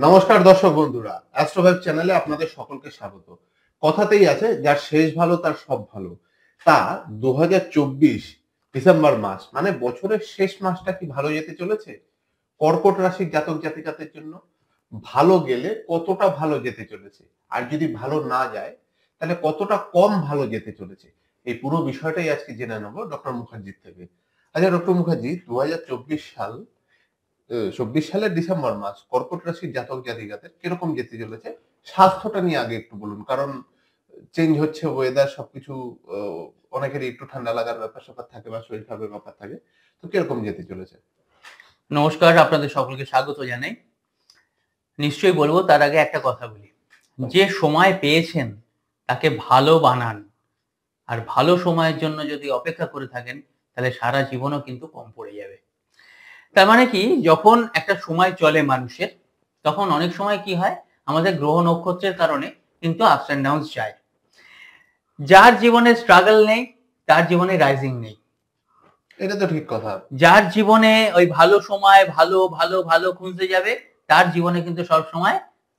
নমস্কার দর্শক বন্ধুরা, অ্যাস্ট্রোভাইব চ্যানেলে আপনাদের সকলকে স্বাগত। কথাতেই আছে যার শেষ ভালো তার সব ভালো। তা 2024 ডিসেম্বর মাস মানে বছরের শেষ মাসটা কি ভালো যেতে চলেছে? কর্কট রাশির জাতক জাতিকাদের জন্য ভালো গেলে কতটা ভালো যেতে চলেছে? আর যদি ভালো না যায় তাহলে কতটা কম ভালো যেতে চলেছে? এই পুরো বিষয়টাই আজকে জেনে নেব ডক্টর মুখার্জির থেকে। আচ্ছা ডক্টর মুখার্জি, 2024 সালের ডিসেম্বর মাস কর্কট রাশির জাতক জাতিকাদের কিরকম যেতে চলেছে? স্বাস্থ্যটা নিয়ে আগে একটু বলুন, কারণ চেঞ্জ হচ্ছে ওয়েদার, সবকিছু অনেকেরই একটু ঠান্ডা লাগার ব্যাপার স্যাপার থাকে বা শরীর খারাপের ব্যাপার থাকে, তো কিরকম যেতে চলেছে? নমস্কার, আপনাদের সকলকে স্বাগত জানাই। নিশ্চয়ই বলবো, তার আগে একটা কথা বলি। যে সময় পেয়েছেন তাকে ভালো বানান। আর ভালো সময়ের জন্য যদি অপেক্ষা করে থাকেন তাহলে সারা জীবনও কিন্তু কম পড়ে যাবে। তার মানে কি, যখন একটা সময় চলে মানুষের, তখন অনেক সময় কি হয়, আমাদের গ্রহ নক্ষত্রের কারণে কিন্তু আপস অ্যান্ড ডাউনস যায়। যার জীবনে স্ট্রাগল নেই তার জীবনে রাইজিং নেই। এটা তো ঠিক কথা। যার জীবনে ওই ভালো সময় ভালো ভালো ভালো খুঁজতে যাবে, তার জীবনে কিন্তু সব সময়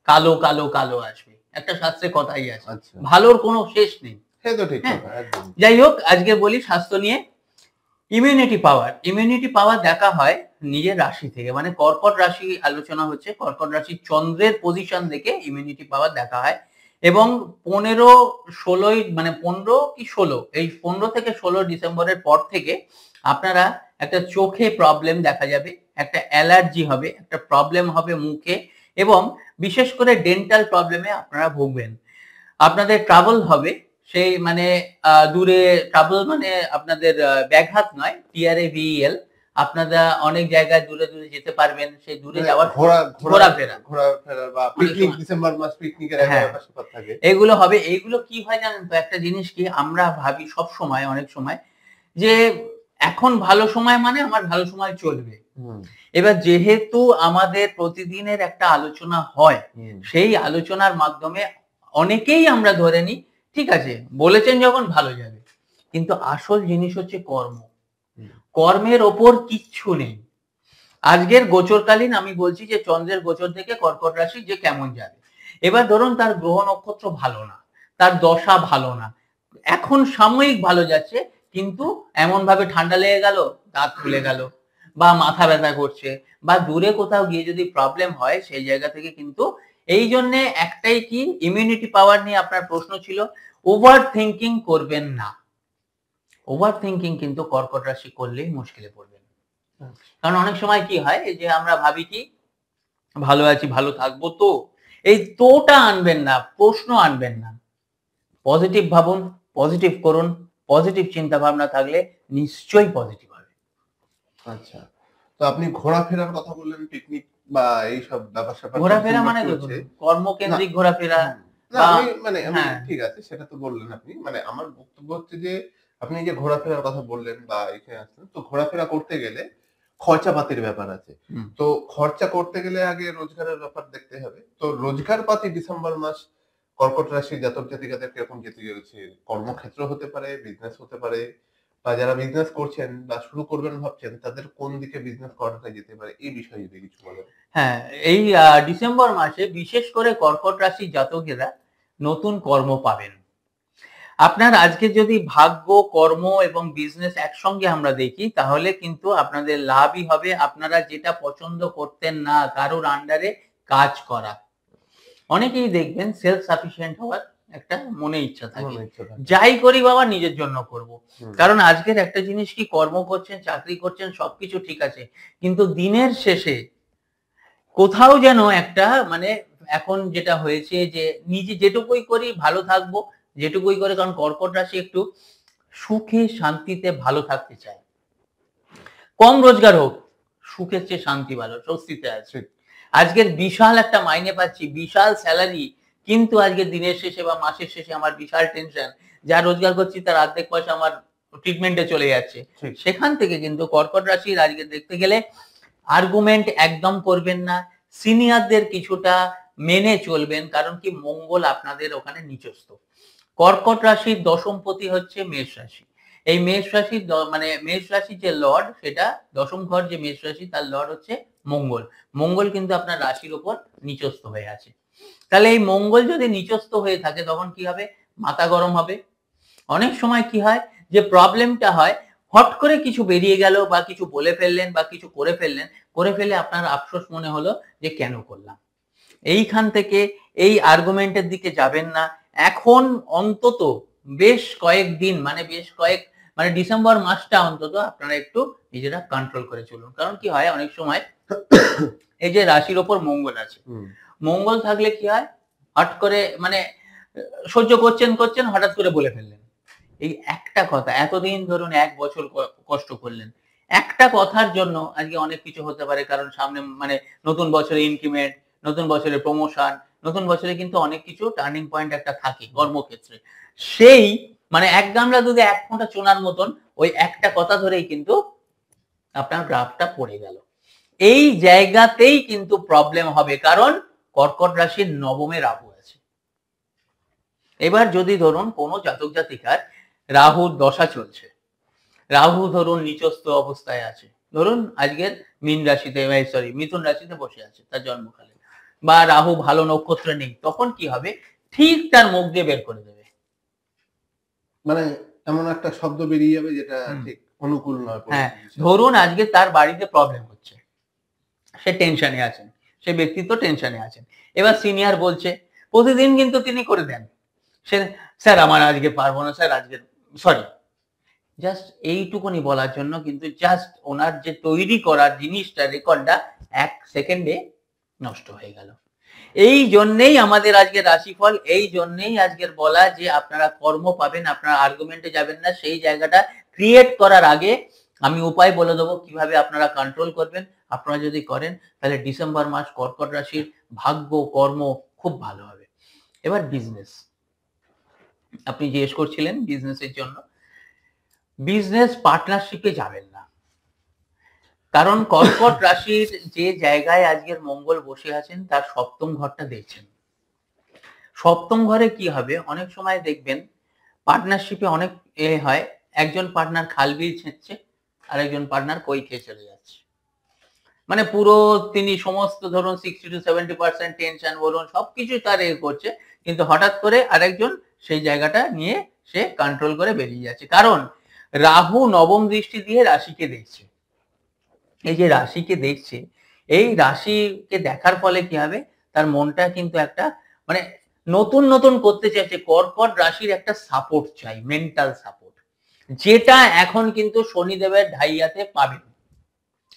কালো কালো কালো আসবে। একটা শাস্ত্রে কথাই আছে, আচ্ছা, ভালোর কোনো শেষ নেই। হ্যাঁ, তো ঠিক হ্যাঁ, কথা একদম। যাই হোক, আজকে বলি স্বাস্থ্য নিয়ে। ইমিউনিটি পাওয়ার দেখা হয় নিজের রাশি থেকে, মানে কর্কট রাশি আলোচনা হচ্ছে। কর্কট রাশির চন্দ্রের পজিশন দেখে ইমিউনিটি পাওয়ার দেখা হয়। এবং 15-16 মানে 15 কি 16, এই 15 থেকে 16 ডিসেম্বরের পর থেকে আপনারা একটা চোখে প্রবলেম দেখা যাবে, একটা অ্যালার্জি হবে, একটা প্রবলেম হবে মুখে, এবং বিশেষ করে ডেন্টাল প্রবলেমে আপনারা ভুগবেন। আপনাদের ট্রাবল হবে, সেই মানে দূরে ট্রাবল মানে আপনাদের ব্যাঘাত নয়, TRAVEL। আপনারা অনেক জায়গায় দূরে দূরে যেতে পারবেন, সেই দূরে মানে যাওয়ার ঘোরাফেরা ঘোরাফেরা বা পিকনিক, ডিসেম্বর মাস পিকনিকের একটা হ্যাঁ, ব্যাপার স্যাপার থাকে। এগুলো হবে। এইগুলো কি হয় জানেন তো, একটা জিনিস কি আমরা ভাবি সব সময়, অনেক সময়, যে এখন ভালো সময় মানে আমার ভালো সময় চলবে। এবার যেহেতু আমাদের প্রতিদিনের একটা আলোচনা হয়, সেই আলোচনার মাধ্যমে অনেকেই আমরা ধরে নিই, ঠিক আছে বলেছেন যখন ভালো যাবে। কিন্তু আসল জিনিস হচ্ছে কর্ম। কর্মের ওপর কিচ্ছু নেই। আজকের গোচরকালীন আমি বলছি যে চন্দ্রের গোচর থেকে কর্কট রাশি যে কেমন যাবে। এবার ধরুন তার গ্রহ নক্ষত্র ভালো না, তার দশা ভালো না, এখন সাময়িক ভালো যাচ্ছে, কিন্তু এমন ভাবে ঠান্ডা লেগে গেল, দাঁত ফুলে গেল, বা মাথা ব্যথা করছে, বা দূরে কোথাও গিয়ে যদি প্রবলেম হয়, সেই জায়গা থেকে কিন্তু এই জন্যে একটাই কি, ইমিউনিটি পাওয়ার নিয়ে আপনার প্রশ্ন ছিল, ওভার থিঙ্কিং করবেন না। ওভার থিঙ্কিং কিন্তু কর্কট রাশি করলেই মুশকিলে পড়বেন। কারণ অনেক সময় কি হয়, এই যে আমরা ভাবি কি ভালো আছি, ভালো থাকবো তো, এই তোটা আনবেন না, প্রশ্ন আনবেন না। পজিটিভ ভাবুন, পজিটিভ করুন, পজিটিভ চিন্তা ভাবনা থাকলে নিশ্চয়ই পজিটিভ হবে। আচ্ছা, তো আপনি ঘোরাফেরার কথা বললেন, পিকনিক বা এইসব ব্যাপার স্যাপার ঘোরাফেরা মানে দেখুন, কর্মকেন্দ্রিক ঘোরাফেরা না, বা আমি ঠিক আছে, সেটা তো বললেন আপনি। মানে আমার বক্তব্য হচ্ছে যে আপনি যে ঘোরাফেরার কথা বললেন বা এখানে আসলেন, তো ঘোরাফেরা করতে গেলে খরচাপাতির ব্যাপার আছে। তো খরচা করতে গেলে আগে রোজগারের ব্যাপার দেখতে হবে। তো রোজগারপাতি ডিসেম্বর মাস কর্কট রাশির জাতক জাতিকাদের কিরকম যেতে চলেছে? কর্মক্ষেত্র হতে পারে, বিজনেস হতে পারে, বা যারা বিজনেস করছেন বা শুরু করবেন ভাবছেন তাদের কোন দিকে বিজনেস করাটা যেতে পারে, এই বিষয়ে যদি কিছু বলেন। হ্যাঁ, এই ডিসেম্বর মাসে বিশেষ করে কর্কট রাশির জাতকেরা নতুন কর্ম পাবেন। আপনার আজকে যদি ভাগ্য, কর্ম এবং বিজনেস একসঙ্গে আমরা দেখি, তাহলে কিন্তু আপনাদের লাভই হবে। আপনারা যেটা পছন্দ করতেন না, কারোর আন্ডারে কাজ করা। অনেকেই দেখবেন সেলফ সাফিসিয়েন্ট হওয়ার একটা মনে ইচ্ছা থাকে, যাই করি বাবা নিজের জন্য করব। কারণ আজকের একটা জিনিস কি, কর্ম করছেন, চাকরি করছেন, সবকিছু ঠিক আছে, কিন্তু দিনের শেষে কোথাও যেন একটা মানে, এখন যেটা হয়েছে যে নিজে যেটুকুই করি ভালো থাকবো, যেটুকুই করে, কারণ কর্কট রাশি একটু সুখে শান্তিতে ভালো থাকতে চায়। কম রোজগার হোক, সুখের চেয়ে শান্তি ভালো, স্বস্তিতে আছে। আজকের বিশাল একটা মাইনে পাচ্ছি, বিশাল স্যালারি, কিন্তু আজকের দিনের শেষে বা মাসের শেষে আমার বিশাল টেনশন। যা রোজগার করছি তার অর্ধেক পয়সা আমার ট্রিটমেন্টে চলে যাচ্ছে। সেখান থেকে কিন্তু কর্কট রাশির আজকে দেখতে গেলে আর্গুমেন্ট একদম করবেন না, সিনিয়রদের কিছুটা মেনে চলবেন, কারণ কি মঙ্গল আপনাদের ওখানে নিচস্থ। কর্কট রাশির দশমপতি হচ্ছে মেষ রাশি। এই মেষ রাশির মানে মেষ রাশির যে লর্ড, সেটা দশম ঘর যে মেষ রাশি, তার লর্ড হচ্ছে মঙ্গল। মঙ্গল কিন্তু আপনার রাশির উপর নিচস্থ হয়ে আছে। তাহলে এই মঙ্গল যদি নিচস্থ হয়ে থাকে তখন কি হবে? মাথা গরম হবে। অনেক সময় কি হয় যে প্রবলেমটা হয় হট করে কিছু বেরিয়ে গেল বা কিছু বলে ফেললেন বা কিছু করে ফেললেন, করে ফেলে আপনার আফসোস মনে হলো যে কেন করলাম। এইখান থেকে এই আর্গুমেন্টের দিকে যাবেন না। এখন অন্তত বেশ কয়েকদিন মানে ডিসেম্বর মাসটা অন্তত আপনারা একটু নিজেরা কন্ট্রোল করে চলুন। কারণ কি হয় অনেক সময় এই যে রাশির ওপর মঙ্গল আছে, মঙ্গল থাকলে কি হয় হট করে মানে সহ্য করছেন হঠাৎ করে বলে ফেললেন। এই একটা কথা এতদিন ধরুন 1 বছর কষ্ট করলেন। একটা কথার জন্য আজকে অনেক কিছু হতে পারে। কারণ সামনে মানে নতুন বছরে ইনক্রিমেন্ট, নতুন বছরে প্রমোশন, নতুন বছরে কিন্তু অনেক কিছু টার্নিং পয়েন্ট একটা থাকে কর্মক্ষেত্রে। সেই মানে এক গামলা দুধে এক ফোঁটা চুনার মতন ওই একটা কথা ধরেই কিন্তু আপনার গ্রাফটা পড়ে গেল। এই জায়গাতেই কিন্তু প্রবলেম হবে কারণ কর্কট রাশির নবমে রাহু আছে। এবার যদি ধরুন কোনো জাতক জাতিকার রাহুর দশা চলছে, রাহু ধরুন নিচস্থ অবস্থায় আছে, ধরুন আজকের মিথুন রাশিতে বসে আছে তার জন্মকালে, বা রাহু ভালো নক্ষত্রে নেই, তখন কি হবে ঠিক তার মুখ দিয়ে বের করে দেবে। মানে এমন একটা শব্দ বেরিয়ে যাবে যেটা ঠিক অনুকূল নয়। হ্যাঁ, ধরুন আজকে তার বাড়িতে প্রবলেম হচ্ছে, সে টেনশনে আছেন, সে ব্যক্তিত্ব টেনশনে আছেন। এবার সিনিয়র বলছে, প্রতিদিন কিন্তু তিনি করে দেন, সে স্যার আমার আজকে পারবো না, স্যার আজকে সরি, জাস্ট এইটুকুনি বলার জন্য কিন্তু জাস্ট ওনার যে তৈরি করার জিনিসটা রেকর্ডটা 1 সেকেন্ডে নষ্ট হয়ে গেল। এই জন্যেই আমাদের আজকের রাশিফল, এই জন্যেই আজকের বলা যে আপনারা কর্ম পাবেন, আপনারা আর্গুমেন্টে যাবেন না। সেই জায়গাটা ক্রিয়েট করার আগে আমি উপায় বলে দেবো কিভাবে আপনারা কন্ট্রোল করবেন। আপনারা যদি করেন তাহলে ডিসেম্বর মাস কর্কট রাশির ভাগ্য কর্ম খুব ভালো হবে। এবার বিজনেস, আপনি জিজ্ঞেস করছিলেন বিজনেসের জন্য। বিজনেস পার্টনারশিপে যাবেন না, কারণ কর্কট রাশির যে জায়গায় আজকের মঙ্গল বসে আছেন তার সপ্তম ঘরটা দেখছেন। সপ্তম ঘরে কি হবে অনেক সময় দেখবেন পার্টনারশিপে অনেক হয়, একজন পার্টনার খাল বিল ছেঁচছে আর একজন পার্টনার কই খেয়ে চলে যাচ্ছে। মানে পুরো তিনি সমস্ত ধরুন 60 to 70% টেনশন বলুন সবকিছু তার করছে, কিন্তু হঠাৎ করে আরেকজন সেই জায়গাটা নিয়ে সে কন্ট্রোল করে বেরিয়ে যাচ্ছে। কারণ রাহু নবম দৃষ্টি দিয়ে রাশিকে দেখছে। এই যে রাশিকে দেখছে, এই রাশিকে দেখার ফলে কি হবে তার মনটা কিন্তু একটা মানে নতুন করতে চাইছে। কর্কট রাশির একটা সাপোর্ট চাই, মেন্টাল সাপোর্ট, যেটা এখন কিন্তু শনিদেবের ঢাইয়াতে পাবেন।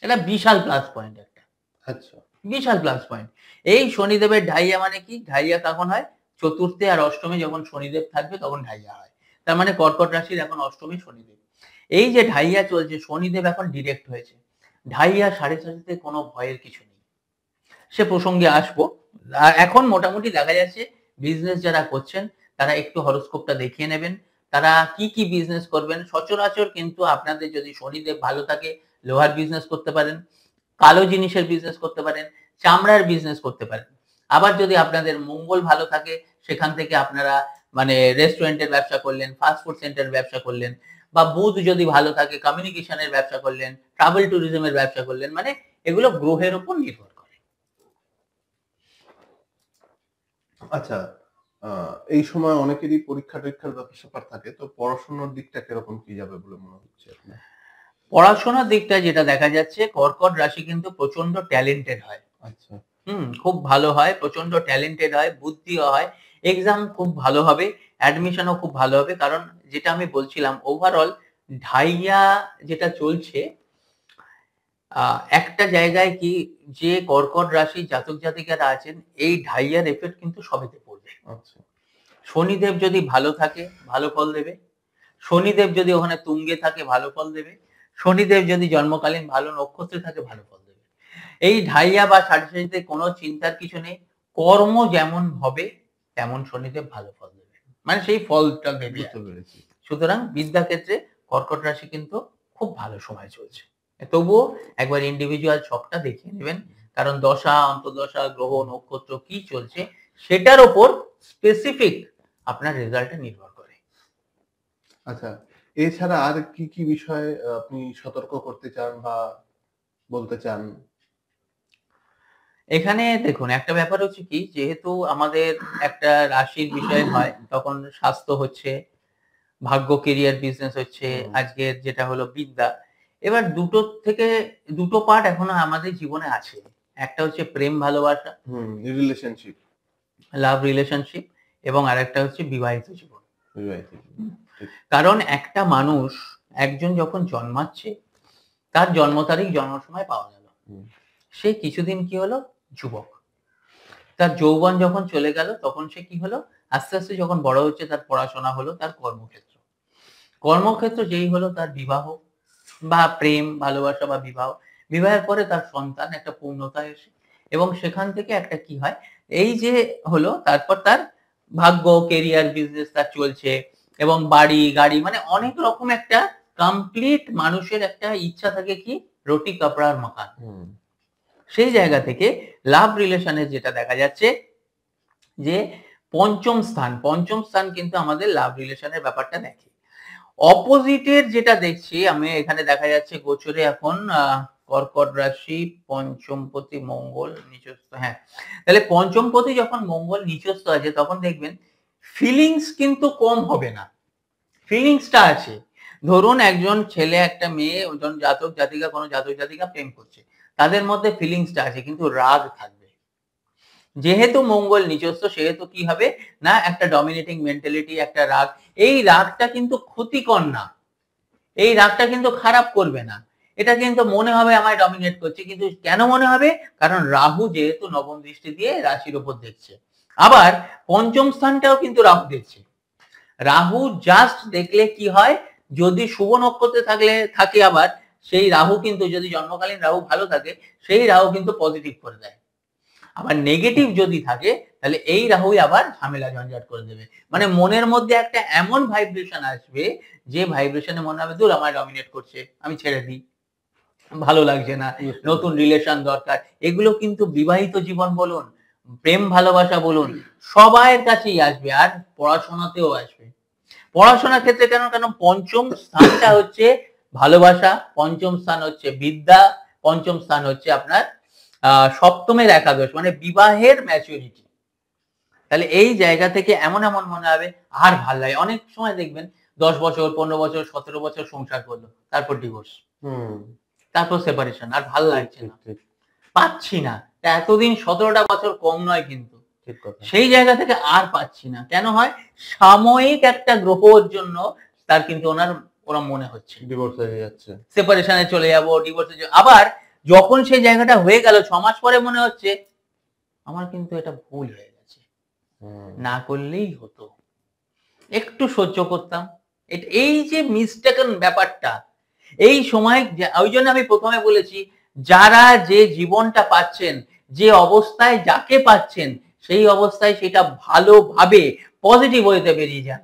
এটা বিশাল প্লাস পয়েন্ট একটা। আচ্ছা, বিশাল প্লাস পয়েন্ট। এই শনিদেবের ঢাইয়া মানে কি? ঢাইয়া কখন হয়? চতুর্থে আর অষ্টমে যখন শনিদেব থাকবে তখন ঢাইয়া হয়। তার মানে কর্কট রাশির এখন অষ্টমে শনিদেব। এই যে ঢাইয়া চলছে, শনিদেব এখন ডিরেক্ট হয়েছে। ঢাইয়া সাড়ে সাতিতে কোনো ভয়ের কিছু নেই। সে প্রসঙ্গে আসবো। এখন মোটামুটি দেখা যাচ্ছে বিজনেস যারা করছেন তারা একটু হরোস্কোপটা দেখিয়ে নেবেন। তারা কি বিজনেস করবেন। সচরাচর কিন্তু আপনাদের যদি শনিদেব ভালো থাকে লোহার বিজনেস করতে পারেন, কালো জিনিসের বিজনেস করতে পারেন, চামড়ার বিজনেস করতে পারেন। আবার যদি আপনাদের মঙ্গল ভালো থাকে সেখান থেকে আপনারা মানে রেস্টুরেন্টের ব্যবসা করলেন, ফাস্ট ফুড সেন্টারের ব্যবসা করলেন, বা বুধ যদি ভালো থাকে কমিউনিকেশনের ব্যবসা করলেন, ট্রাভেল ট্যুরিজমের ব্যবসা করলেন। মানে এগুলো গ্রহের উপর নির্ভর করে। আচ্ছা, এই সময় অনেকেরই পরীক্ষা-টরীক্ষার ব্যাপার-স্যাপার থাকে। তো পড়াশোনার দিকটা কিরকম কি যাবে বলে মনে হচ্ছে আপনার? পড়াশোনার দিকটা যেটা দেখা যাচ্ছে কর্কট রাশি কিন্তু প্রচন্ড ট্যালেন্টেড হয়। আচ্ছা, খুব ভালো হয়, প্রচন্ড ট্যালেন্টেড হয়, বুদ্ধিও হয়, এক্সাম খুব ভালো হবে, অ্যাডমিশনও খুব ভালো হবে। কারণ যেটা আমি বলছিলাম ওভারঅল ঢাইয়া যেটা চলছে, একটা জায়গায় কি যে কর্কট রাশি জাতক জাতিকারা আছেন এই ঢাইয়ার এফেক্ট কিন্তু সবেতে পড়বে। আচ্ছা। শনিদেব যদি ভালো থাকে ভালো ফল দেবে, শনিদেব যদি ওখানে তুঙ্গে থাকে ভালো ফল দেবে, শনিদেব যদি জন্মকালীন ভালো নক্ষত্রে থাকে ভালো ফল দেবে। এই ঢাইয়া বা সাড়ে সাতিতে কোনো চিন্তার কিছু নেই। কর্ম যেমন হবে তেমন শনিদেব ভালো ফল দেবে, মানে সেই ফলটা দেবে। বুঝতে পেরেছি। সুতরাং বিদ্যাক্ষেত্রে কর্কট রাশি কিন্তু খুব ভালো সময় চলছে। তবুও একবার ইন্ডিভিজুয়াল ছকটা দেখিয়ে নেবেন, কারণ দশা অন্তর্দশা গ্রহ নক্ষত্র কি চলছে সেটার উপর স্পেসিফিক আপনার রেজাল্টটা নির্ভর করে। আচ্ছা, এছাড়া আর কি বিষয়ে আপনি সতর্ক করতে চান বা বলতে চান? এখানে দেখুন একটা ব্যাপার হচ্ছে কি, যেহেতু আমাদের একটা রাশির বিষয় হয়, তখন স্বাস্থ্য হচ্ছে, ভাগ্য, কেরিয়ার, বিজনেস হচ্ছে, হুম, আজকের যেটা হলো বিদ্যা। এবার দুটো থেকে দুটো পার্ট এখনো আমাদের জীবনে আছে। একটা হচ্ছে প্রেম ভালোবাসা, হুম, রিলেশনশিপ, লাভ রিলেশনশিপ, এবং আরেকটা হচ্ছে বিবাহিত জীবন। বিবাহিত জীবন। ঠিক। কারণ একটা মানুষ, একজন যখন জন্মাচ্ছে, তার জন্ম তারিখ জন্ম সময় পাওয়া গেল। হুম, সে কিছুদিন কি হলো? যুবক। তার যৌবন যখন চলে গেল, তখন সে কি হলো? আস্তে, আস্তে যখন বড় হচ্ছে, তার পড়াশোনা হলো, তার কর্মক্ষেত্র। কর্মক্ষেত্র যেই হলো, তার বিবাহ বা প্রেম, ভালোবাসা বা বিবাহ। বিবাহের পরে তার সন্তান, একটা পূর্ণতা এসে, এবং সেখান থেকে একটা কি হয়? এই যে হলো, তারপর তার ভাগ্য, কেরিয়ার, বিজনেস তার চলছে, এবং বাড়ি, গাড়ি, মানে অনেক রকম একটা কমপ্লিট মানুষের একটা ইচ্ছা থাকে কি? রুটি, কাপড়া আর মাকান। হুম, সেই জায়গা থেকে লাভ রিলেশনে যেটা দেখা যাচ্ছে যে পঞ্চম স্থান কিন্তু আমাদের লাভ রিলেশনের ব্যাপারটা দেখে। অপোজিটের যেটা দেখছি আমি এখানে, দেখা যাচ্ছে গোচরে এখন কর্কট রাশি, পঞ্চমপতি মঙ্গল নিচস্থ। হ্যাঁ, তাহলে পঞ্চমপতি যখন মঙ্গল নিচস্থ আছে, তখন দেখবেন ফিলিংস কিন্তু কম হবে না, ফিলিংসটা আছে। ধরুন একজন ছেলে একটা মেয়ে, ওজন জাতক জাতিকা, কোনো জাতক জাতিকা প্রেম করছে, তাদের মধ্যে ফিলিংসটা আছে, কিন্তু রাগ থাকবে। যেহেতু মঙ্গল নিচস্থ, সেহেতু কি হবে না, একটা ডমিনেটিং মেন্টালিটি, একটা রাগ। এই রাগটা কিন্তু ক্ষতিকর না, এই রাগটা কিন্তু খারাপ করবে না। এটা কিন্তু মনে হবে আমায় ডমিনেট করছে, কিন্তু কেন মনে হবে? কারণ রাহু যেহেতু নবম দৃষ্টি দিয়ে রাশির উপর দেখছে। আবার পঞ্চম স্থানটাও কিন্তু রাহু দেখছে। রাহু জাস্ট দেখলে কি হয়, যদি শুভ নক্ষত্রে থাকে, আবার সেই রাহু কিন্তু, যদি জন্মকালীন রাহু ভালো থাকে, সেই রাহু কিন্তু পজিটিভ করে দেয়। আবার নেগেটিভ যদি থাকে, তাহলে এই রাহুই আবার ঝামেলা ঝঞ্ঝাট করে দেবে। মানে মনের মধ্যে একটা এমন ভাইব্রেশন আসবে, যে ভাইব্রেশনে মনে হবে দূর আমায় ডমিনেট করছে, আমি ছেড়ে দিই, ভালো লাগছে না, বুঝতে নতুন পেরেছি। রিলেশন দরকার। এগুলো কিন্তু বিবাহিত জীবন বলুন, প্রেম ভালোবাসা বলুন, সবাইয়ের কাছেই আসবে, আর পড়াশোনাতেও আসবে। পড়াশোনার ক্ষেত্রে কেন? কেন পঞ্চম স্থানটা হচ্ছে ভালোবাসা, পঞ্চম স্থান হচ্ছে বিদ্যা, পঞ্চম স্থান হচ্ছে আপনার সপ্তমের একাদশ, মানে বিবাহের ম্যাচুরিটি। তাহলে এই জায়গা থেকে এমন এমন মনে হবে আর ভাল লাগে। অনেক সময় দেখবেন 10 বছর, 15 বছর, 17 বছর সংসার করলো, তারপর ডিভোর্স, হুম, তারপর সেপারেশন, আর ভাল ঠিক, লাগছে ঠিক, না, ঠিক, পাচ্ছি না। তা এতদিন 17টা বছর কম নয় কিন্তু। ঠিক কথা। সেই জায়গা থেকে আর পাচ্ছি না, কেন হয়? সাময়িক একটা গ্রহর জন্য তার কিন্তু ওরা মনে হচ্ছে ডিভোর্স হয়ে যাচ্ছে। সেপারেশনে চলে যাব, ডিভোর্সে, আবার যখন সেই জায়গাটা হয়ে গেল 6 মাস পরে মনে হচ্ছে আমার কিন্তু এটা ভুল হয়ে গেছে, হুম, না করলেই হতো, একটু সহ্য করতাম। এই যে মিস্টেকেন ব্যাপারটা, এই সময় ওই জন্য আমি প্রথমে বলেছি, যারা যে জীবনটা পাচ্ছেন, যে অবস্থায় যাকে পাচ্ছেন, সেই অবস্থায় সেটা ভালোভাবে পজিটিভ ওয়েতে বেরিয়ে যান।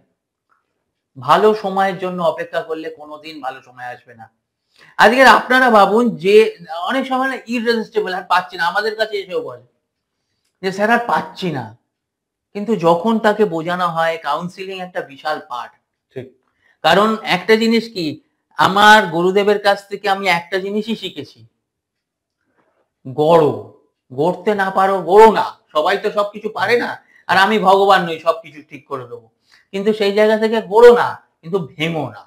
ভালো সময়ের জন্য অপেক্ষা করলে কোনোদিন ভালো সময় আসবে না। আজকের আপনারা ভাবুন যে অনেক সময় না ইররেজিস্টিবল, আর পাচ্ছি না, আমাদের কাছে এসেও বলে যে স্যার আর পাচ্ছি না। কিন্তু যখন তাকে বোঝানো হয়, কাউন্সিলিং একটা বিশাল পার্ট। ঠিক। কারণ একটা জিনিস কি, আমার গুরুদেবের কাছ থেকে আমি একটা জিনিসই শিখেছি, গড়ো, গড়তে না পারো গড়ো না। সবাই তো সবকিছু পারে না, আর আমি ভগবান নই সবকিছু ঠিক করে দেবো। কিন্তু সেই জায়গা থেকে গড়ো না, কিন্তু ভেঙো না,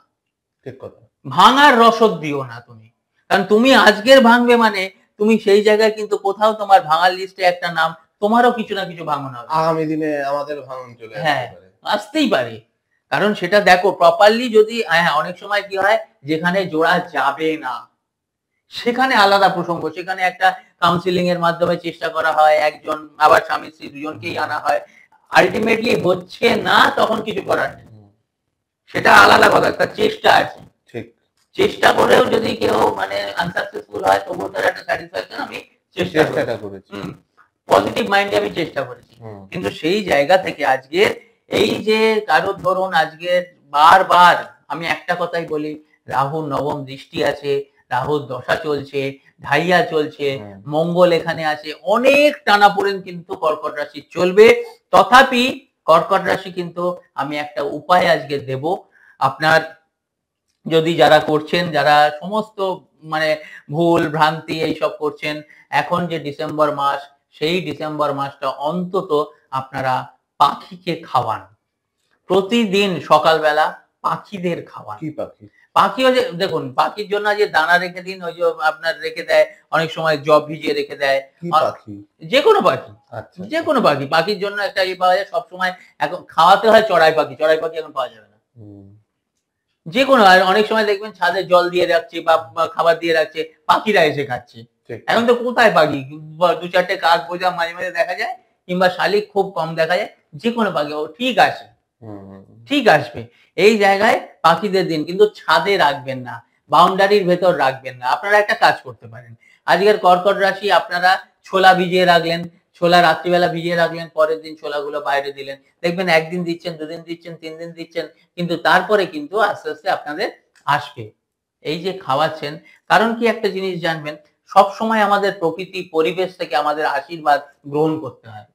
ঠিক কথা। ভাঙার রসদ দিও না তুমি। কারণ তুমি আজকের ভাঙবে মানে তুমি সেই জায়গায় কিন্তু কোথাও তোমার ভাঙার লিস্টে একটা নাম, তোমারও কিছু না কিছু ভাঙন হবে। আগামী দিনে আমাদের ভাঙন চলে আসতে হ্যাঁ, পারে। আসতেই পারে। কারণ সেটা দেখো প্রপারলি যদি, হ্যাঁ, অনেক সময় কি হয়, যেখানে জোড়া যাবে না, সেখানে আলাদা প্রসঙ্গ, সেখানে একটা কাউন্সিলিং এর মাধ্যমে চেষ্টা করা হয়, একজন আবার স্বামী স্ত্রী দুজনকেই আনা হয়, আলটিমেটলি হচ্ছে না, তখন কিছু করার নেই, হুম, সেটা আলাদা কথা, তার চেষ্টা আছে। ঠিক। চেষ্টা করেও যদি কেউ মানে আনসাকসেসফুল হয়, তবুও তার একটা স্যাটিসফ্যাকশন, আমি চেষ্টাটা করেছি। পজিটিভ মাইন্ডে আমি চেষ্টা করেছি। হুম, কিন্তু সেই জায়গা থেকে আজকে এই যে কারোর ধরুন আজকে বারবার আমি একটা কথাই বলি, রাহুর নবম দৃষ্টি আছে, রাহুর দশা চলছে, ঢাইয়া চলছে, হুম, মঙ্গল এখানে আছে, অনেক টানাপোড়েন কিন্তু কর্কট রাশি চলবে। তথাপি কর্কট রাশি কিন্তু আমি একটা উপায় আজকে দেব। আপনার যদি যারা করছেন, যারা সমস্ত মানে ভুল ভ্রান্তি এইসব করছেন, এখন যে ডিসেম্বর মাস, সেই ডিসেম্বর মাসটা অন্তত আপনারা পাখিকে খাওয়ান। প্রতিদিন সকালবেলা পাখিদের খাওয়ান। কি পাখি? পাখিও যে দেখুন, পাখির জন্য যে দানা রেখে দিন, ওই যে আপনার রেখে দেয়, অনেক সময় জব ভিজিয়ে রেখে দেয়। কি পাখি? যে কোনো পাখি, আচ্ছা, যে কোনো পাখি। পাখির জন্য একটা পাওয়া যায় সবসময়। এখন খাওয়াতে হয় চড়াই পাখি, চড়াই পাখি এখন পাওয়া যাবে না। যে কোনো, আর অনেক সময় দেখবেন ছাদে জল দিয়ে রাখছে বা খাবার দিয়ে রাখছে, পাখিরা এসে খাচ্ছে। এখন তো কোথায় পাখি, দু চারটে কাক বোঝা মাঝে মাঝে দেখা যায়, কিংবা শালিক খুব কম দেখা যায়। যে কোনো পাখি ও ঠিক আছে, ঠিক আসবে। এই জায়গায় পাখিদের দিন, কিন্তু ছাদে রাখবেন না, বাউন্ডারির ভেতর রাখবেন না। আপনারা একটা কাজ করতে পারেন, আজকের কর্কট রাশি, আপনারা ছোলা ভিজিয়ে রাখলেন, ছোলা রাত্রিবেলা ভিজিয়ে রাখলেন, পরের দিন ছোলাগুলো বাইরে দিলেন, দেখবেন একদিন দিচ্ছেন, দুদিন দিচ্ছেন, 3 দিন দিচ্ছেন, কিন্তু তারপরে কিন্তু আস্তে আস্তে আপনাদের আসবে। এই যে খাওয়াচ্ছেন, কারণ কি একটা জিনিস জানবেন, সব সময় আমাদের প্রকৃতি পরিবেশ থেকে আমাদের আশীর্বাদ গ্রহণ করতে হয়।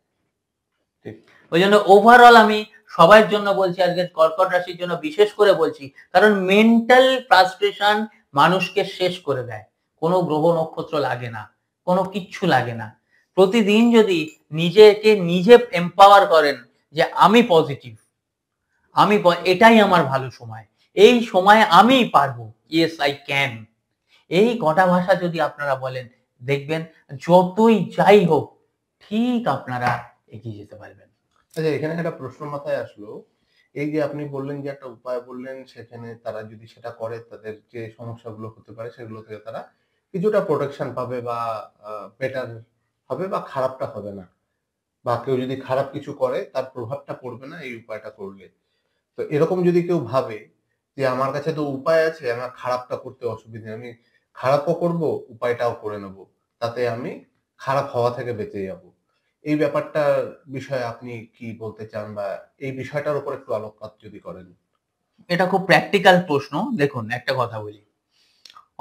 ওই জন্য ওভারঅল আমি সবার জন্য বলছি, আজকে কর্কট রাশির জন্য বিশেষ করে বলছি, কারণ মেন্টাল ফ্রাস্ট্রেশন মানুষকে শেষ করে দেয়। কোনো গ্রহ নক্ষত্র লাগে না, কোনো কিচ্ছু লাগে না। প্রতিদিন যদি নিজেকে নিজে এম্পাওয়ার করেন যে আমি পজিটিভ, আমি এটাই আমার ভালো সময়, এই সময় আমি পারবো, ইয়েস আই ক্যান, এই কটা ভাষা যদি আপনারা বলেন, দেখবেন যতই যাই হোক ঠিক আপনারা এগিয়ে যেতে পারবেন। আচ্ছা, এখানে একটা প্রশ্ন মাথায় আসলো। এই যে আপনি বললেন যে একটা উপায় বললেন, সেখানে তারা যদি সেটা করে তাদের যে সমস্যাগুলো হতে পারে সেগুলো থেকে তারা কিছুটা প্রোটেকশন পাবে বা বেটার হবে বা খারাপটা হবে না, বা কেউ যদি খারাপ কিছু করে তার প্রভাবটা পড়বে না এই উপায়টা করলে। তো এরকম যদি কেউ ভাবে যে আমার কাছে তো উপায় আছে, আমার খারাপটা করতে অসুবিধা নেই, আমি খারাপও করব, উপায়টাও করে নেব, তাতে আমি খারাপ হওয়া থেকে বেঁচে যাব, এই ব্যাপারটার বিষয়ে আপনি কি বলতে চান, বা এই বিষয়টার উপর একটু আলোকপাত যদি করেন? এটা খুব প্র্যাকটিক্যাল প্রশ্ন। দেখুন, একটা কথা বলি,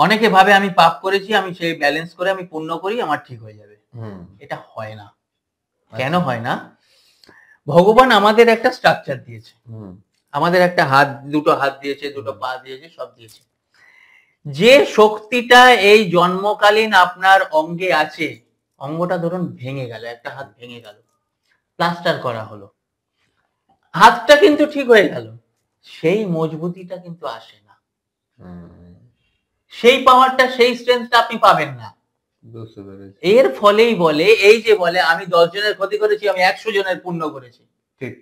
অনেকে ভাবে আমি পাপ করেছি, আমি সেই ব্যালেন্স করে আমি পুণ্য করি, আমার ঠিক হয়ে যাবে। এটা হয় না। কেন হয় না? ভগবান আমাদের একটা স্ট্রাকচার দিয়েছে, আমাদের একটা হাত, দুটো হাত দিয়েছে, দুটো পা দিয়েছে, সব দিয়েছে। যে শক্তিটা এই জন্মকালীন আপনার অঙ্গে আছে, অঙ্গটা ধরুন ভেঙে গেল, একটা হাত ভেঙে গেল, প্লাস্টার করা হলো, হাতটা কিন্তু ঠিক হয়ে গেল, সেই মজবুতিটা কিন্তু আসে না, সেই পাওয়ারটা, সেই স্ট্রেংথটা আপনি পাবেন না। এর ফলেই বলে, এই যে বলে আমি 10 জনের ক্ষতি করেছি, আমি 100 জনের পুণ্য করেছি। ঠিক,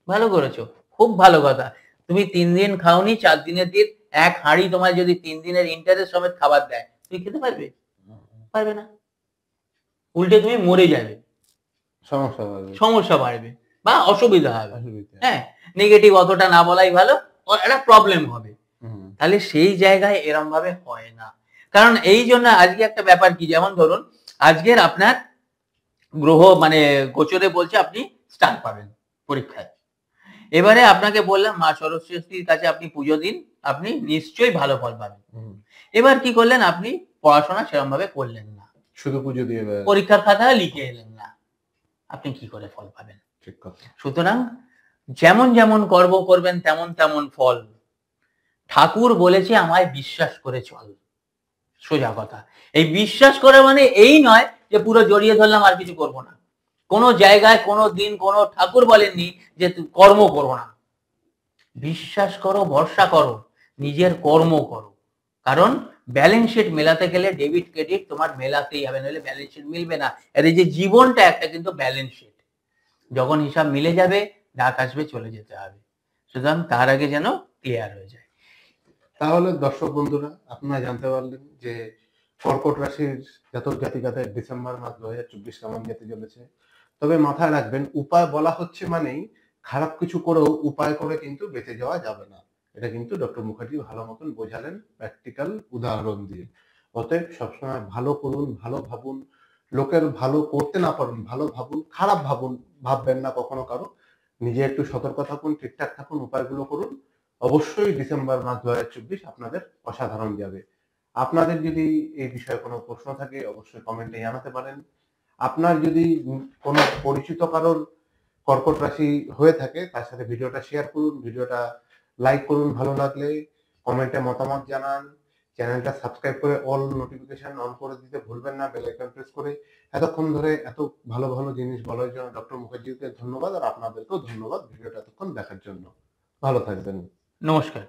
ভালো করেছো, খুব ভালো কথা। তুমি 3 দিন খাওনি, 4 দিনের দিন এক হাঁড়ি তোমায় যদি 3 দিনের ইন্টারেস্ট সমেত খাবার দেয়, তুমি খেতে পারবে? পারবে না, উল্টে তুমি মরে যাবে, সমস্যা বাড়বে বা অসুবিধা হবে। হ্যাঁ, নেগেটিভ অতটা না বলাই ভালো, একটা প্রবলেম হবে। তাহলে সেই জায়গায় এরম ভাবে হয় না। কারণ এই জন্য আজকে একটা ব্যাপার কি, যেমন ধরুন আজকের আপনার গ্রহ মানে গোচরে বলছে আপনি স্টার পাবেন পরীক্ষায়। এবারে আপনাকে বললাম মা সরস্বতীর কাছে আপনি পুজো দিন, আপনি নিশ্চয়ই ভালো ফল পাবেন। এবার কি করলেন, আপনি পড়াশোনা সেরকম ভাবে করলেন না, শুধু পুজো দিয়ে পরীক্ষার খাতা লিখে এলেন না, আপনি কি করে ফল পাবেন? ঠিক কথা। সুতরাং যেমন যেমন কর্ম করবেন তেমন তেমন ফল। ঠাকুর বলেছে আমায় বিশ্বাস করে চল, সোজা কথা। এই বিশ্বাস করে মানে এই নয় যে পুরো জড়িয়ে ধরলাম আর কিছু করব না। কোন জায়গায় কোনো দিন কোন ঠাকুর বলেননি যে তুই কর্ম করো না। বিশ্বাস করো, ভরসা করো, নিজের কর্ম করো। কারণ ব্যালেন্স শিট মেলাতে গেলে ডেবিট ক্রেডিট তোমার মেলাতেই হবে, নাহলে ব্যালেন্স শিট মিলবে না। এর এই যে জীবনটা একটা কিন্তু ব্যালেন্স শিট, যখন হিসাব মিলে যাবে ডাক আসবে, চলে যেতে হবে। সুতরাং তার আগে যেন ক্লিয়ার হয়ে যায়। তাহলে দর্শক বন্ধুরা, আপনারা জানতে পারলেন যে কর্কট রাশির জাতক জাতিকাদের ডিসেম্বর মাস 2024 কেমন যেতে চলেছে। তবে মাথায় রাখবেন, উপায় বলা হচ্ছে মানেই খারাপ কিছু করেও উপায় করে কিন্তু বেঁচে যাওয়া যাবে না। এটা কিন্তু ডক্টর মুখার্জি ভালো মতন বোঝালেন প্র্যাকটিক্যাল উদাহরণ দিয়ে। অতএব সবসময় ভালো করুন, ভালো ভাবুন, লোকের ভালো করতে না পারুন, ভালো ভাবুন, খারাপ ভাবুন, ভাববেন না কখনো কারো। নিজে একটু সতর্ক থাকুন, ঠিকঠাক থাকুন, উপায়গুলো করুন। অবশ্যই ডিসেম্বর মাস 2024 আপনাদের অসাধারণ যাবে। আপনাদের যদি এই বিষয়ে কোনো প্রশ্ন থাকে অবশ্যই কমেন্টে জানাতে পারেন। আপনার যদি কোনো পরিচিত কারোর কর্কট রাশি হয়ে থাকে তার সাথে ভিডিওটা শেয়ার করুন, ভিডিওটা লাইক করুন, ভালো লাগলে কমেন্টে মতামত জানান, চ্যানেলটা সাবস্ক্রাইব করে অল নোটিফিকেশন অন করে দিতে ভুলবেন না, বেল আইকন প্রেস করে। এতক্ষণ ধরে এত ভালো ভালো জিনিস বলার জন্য ডক্টর মুখার্জিকে ধন্যবাদ, আর আপনাদেরকেও ধন্যবাদ ভিডিওটা এতক্ষণ দেখার জন্য। ভালো থাকবেন। নমস্কার।